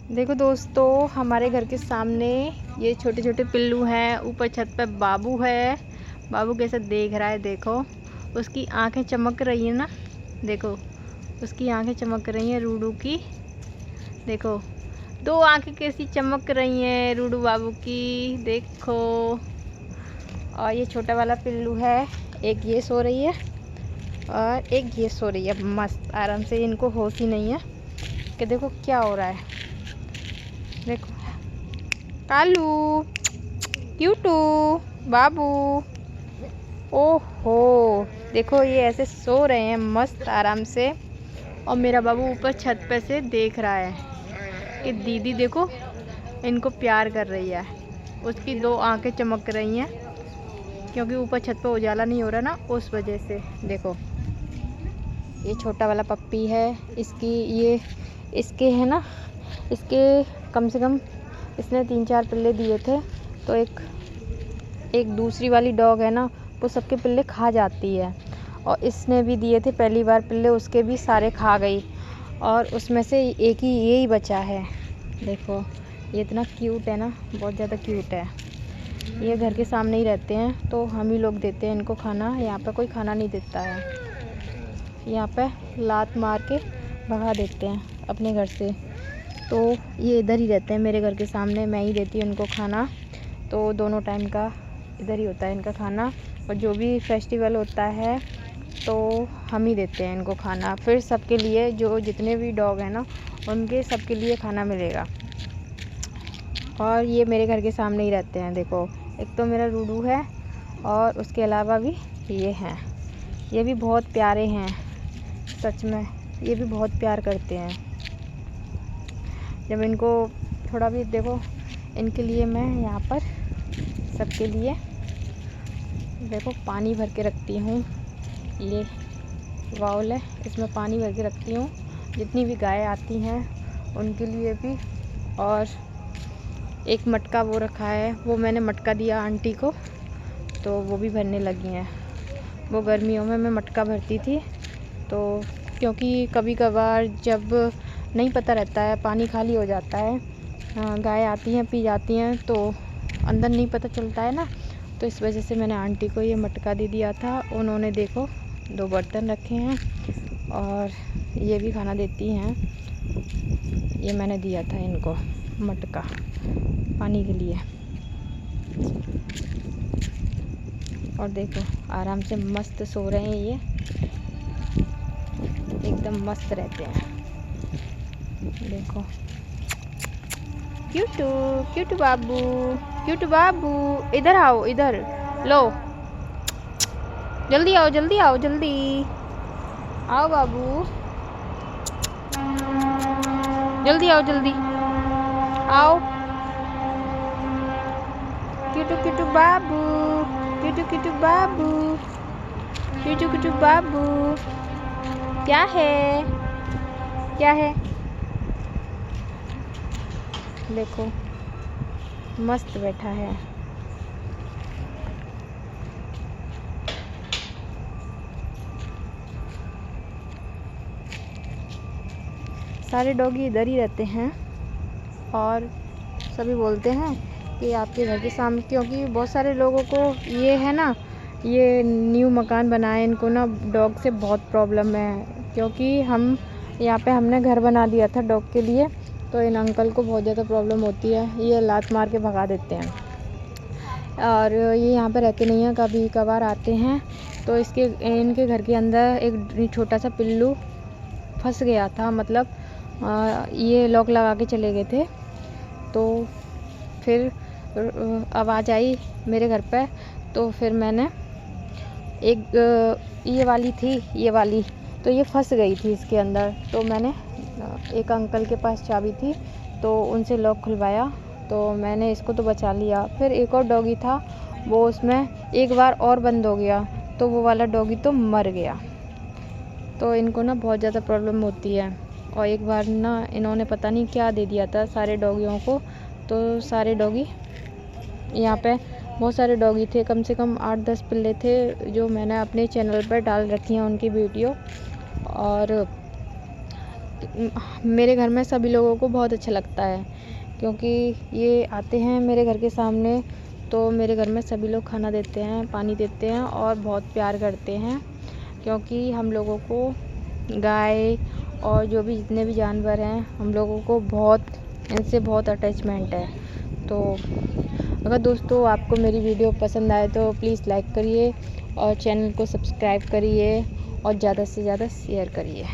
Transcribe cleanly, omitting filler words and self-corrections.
देखो दोस्तों, हमारे घर के सामने ये छोटे छोटे पिल्लू हैं। ऊपर छत पे बाबू है। बाबू कैसे देख रहा है, देखो उसकी आंखें चमक रही है ना। देखो उसकी आंखें चमक रही हैं रूडू की। देखो दो आंखें कैसी चमक रही हैं रूडू बाबू की, देखो। और ये छोटा वाला पिल्लू है, एक ये सो रही है और एक ये सो रही है मस्त आराम से। इनको होश ही नहीं है कि देखो क्या हो रहा है। देखो कालू, क्यूटू, बाबू, ओहो देखो ये ऐसे सो रहे हैं मस्त आराम से। और मेरा बाबू ऊपर छत पे से देख रहा है कि दीदी देखो इनको प्यार कर रही है। उसकी दो आंखें चमक रही हैं क्योंकि ऊपर छत पे उजाला नहीं हो रहा ना, उस वजह से। देखो ये छोटा वाला पप्पी है, इसके है ना, इसके कम से कम इसने 3-4 पिल्ले दिए थे। तो एक दूसरी वाली डॉग है ना, वो सबके पिल्ले खा जाती है। और इसने भी दिए थे पहली बार पिल्ले, उसके भी सारे खा गई और उसमें से एक ही यही बचा है। देखो ये इतना क्यूट है ना, बहुत ज़्यादा क्यूट है। ये घर के सामने ही रहते हैं तो हम ही लोग देते हैं इनको खाना। यहाँ पे कोई खाना नहीं देता है, यहाँ पे लात मार के भगा देते हैं अपने घर से। तो ये इधर ही रहते हैं मेरे घर के सामने, मैं ही देती हूँ इनको खाना। तो दोनों टाइम का इधर ही होता है इनका खाना। और जो भी फेस्टिवल होता है तो हम ही देते हैं इनको खाना। फिर सबके लिए, जो जितने भी डॉग हैं ना, उनके सबके लिए खाना मिलेगा। और ये मेरे घर के सामने ही रहते हैं। देखो एक तो मेरा रूडू है और उसके अलावा भी ये हैं। ये भी बहुत प्यारे हैं सच में, ये भी बहुत प्यार करते हैं। जब इनको थोड़ा भी देखो, इनके लिए मैं यहाँ पर सबके लिए देखो पानी भर के रखती हूँ। ये बाउल है, इसमें पानी भर के रखती हूँ जितनी भी गाय आती हैं उनके लिए भी। और एक मटका वो रखा है, वो मैंने मटका दिया आंटी को, तो वो भी भरने लगी हैं। वो गर्मियों में मैं मटका भरती थी, तो क्योंकि कभी कभार जब नहीं पता रहता है, पानी खाली हो जाता है, गाय आती हैं पी जाती हैं, तो अंदर नहीं पता चलता है ना। तो इस वजह से मैंने आंटी को ये मटका दे दिया था। उन्होंने देखो 2 बर्तन रखे हैं और ये भी खाना देती हैं। ये मैंने दिया था इनको मटका पानी के लिए। और देखो आराम से मस्त सो रहे हैं, ये एकदम मस्त रहते हैं। देखो क्यूटू, क्यूटू बाबू, क्यूटू बाबू, इधर आओ, इधर लो, जल्दी आओ, जल्दी आओ, जल्दी आओ बाबू, जल्दी आओ, जल्दी आओ। क्यूटू क्यूटू बाबू, क्यूटू क्यूटू बाबू, क्यूटू क्यूटू बाबू, क्या है, क्या है? देखो मस्त बैठा है। सारे डॉगी इधर ही रहते हैं और सभी बोलते हैं कि आपके घर के सामने, क्योंकि बहुत सारे लोगों को ये है ना, ये न्यू मकान बनाए, इनको ना डॉग से बहुत प्रॉब्लम है। क्योंकि हम यहाँ पे हमने घर बना दिया था डॉग के लिए, तो इन अंकल को बहुत ज़्यादा प्रॉब्लम होती है, ये लात मार के भगा देते हैं। और ये यहाँ पे रहते नहीं हैं, कभी कभार आते हैं। तो इनके घर के अंदर एक छोटा सा पिल्लू फंस गया था, मतलब ये लॉक लगा के चले गए थे। तो फिर आवाज़ आई मेरे घर पे, तो फिर मैंने ये वाली थी, ये वाली, तो ये फंस गई थी इसके अंदर। तो मैंने एक अंकल के पास चाबी थी, तो उनसे लॉक खुलवाया, तो मैंने इसको तो बचा लिया। फिर एक और डॉगी था, वो उसमें एक बार और बंद हो गया, तो वो वाला डॉगी तो मर गया। तो इनको ना बहुत ज़्यादा प्रॉब्लम होती है। और एक बार ना इन्होंने पता नहीं क्या दे दिया था सारे डॉगियों को, तो सारे डॉगी, यहाँ पे बहुत सारे डॉगी थे, कम से कम 8-10 पिल्ले थे, जो मैंने अपने चैनल पर डाल रखी हैं उनकी वीडियो। और मेरे घर में सभी लोगों को बहुत अच्छा लगता है, क्योंकि ये आते हैं मेरे घर के सामने तो मेरे घर में सभी लोग खाना देते हैं, पानी देते हैं और बहुत प्यार करते हैं, क्योंकि हम लोगों को गाय और जो भी जितने भी जानवर हैं हम लोगों को इनसे बहुत अटैचमेंट है। तो अगर दोस्तों आपको मेरी वीडियो पसंद आए तो प्लीज़ लाइक करिए और चैनल को सब्सक्राइब करिए और ज़्यादा से ज़्यादा शेयर करिए।